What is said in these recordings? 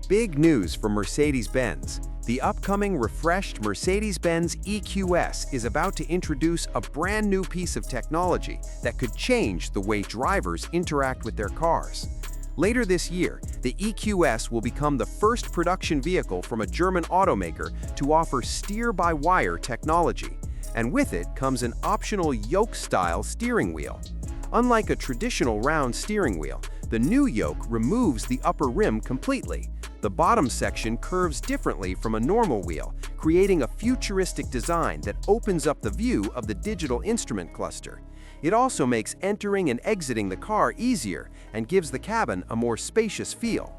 Big news from Mercedes-Benz. The upcoming refreshed Mercedes-Benz EQS is about to introduce a brand new piece of technology that could change the way drivers interact with their cars. Later this year, the EQS will become the first production vehicle from a German automaker to offer steer-by-wire technology, and with it comes an optional Yoke-style steering wheel. Unlike a traditional round steering wheel, the new Yoke removes the upper rim completely. The bottom section curves differently from a normal wheel, creating a futuristic design that opens up the view of the digital instrument cluster. It also makes entering and exiting the car easier and gives the cabin a more spacious feel.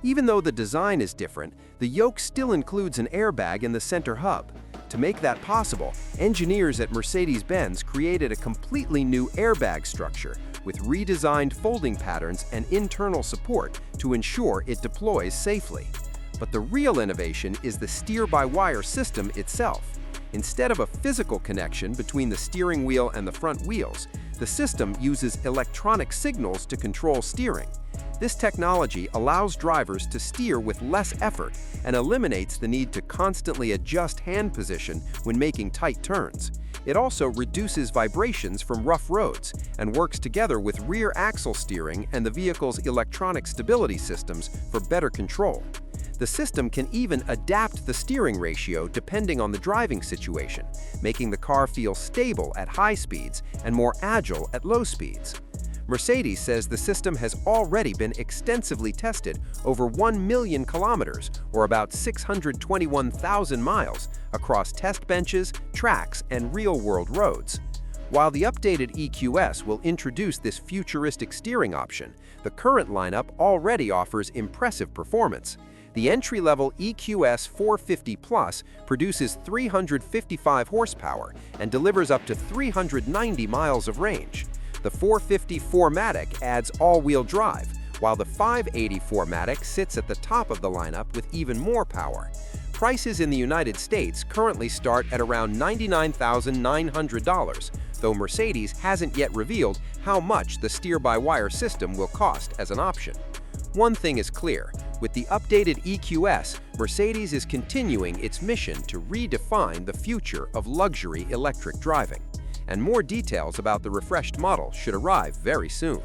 Even though the design is different, the Yoke still includes an airbag in the center hub. To make that possible, engineers at Mercedes-Benz created a completely new airbag structure with redesigned folding patterns and internal support to ensure it deploys safely. But the real innovation is the steer-by-wire system itself. Instead of a physical connection between the steering wheel and the front wheels, the system uses electronic signals to control steering. This technology allows drivers to steer with less effort and eliminates the need to constantly adjust hand position when making tight turns. It also reduces vibrations from rough roads and works together with rear axle steering and the vehicle's electronic stability systems for better control. The system can even adapt the steering ratio depending on the driving situation, making the car feel stable at high speeds and more agile at low speeds. Mercedes says the system has already been extensively tested over 1 million kilometers, or about 621,000 miles, across test benches, tracks, and real-world roads. While the updated EQS will introduce this futuristic steering option, the current lineup already offers impressive performance. The entry-level EQS 450 Plus produces 355 horsepower and delivers up to 390 miles of range. The 450 4MATIC adds all-wheel drive, while the 580 4MATIC sits at the top of the lineup with even more power. Prices in the United States currently start at around $99,900, though Mercedes hasn't yet revealed how much the steer-by-wire system will cost as an option. One thing is clear: with the updated EQS, Mercedes is continuing its mission to redefine the future of luxury electric driving. And more details about the refreshed model should arrive very soon.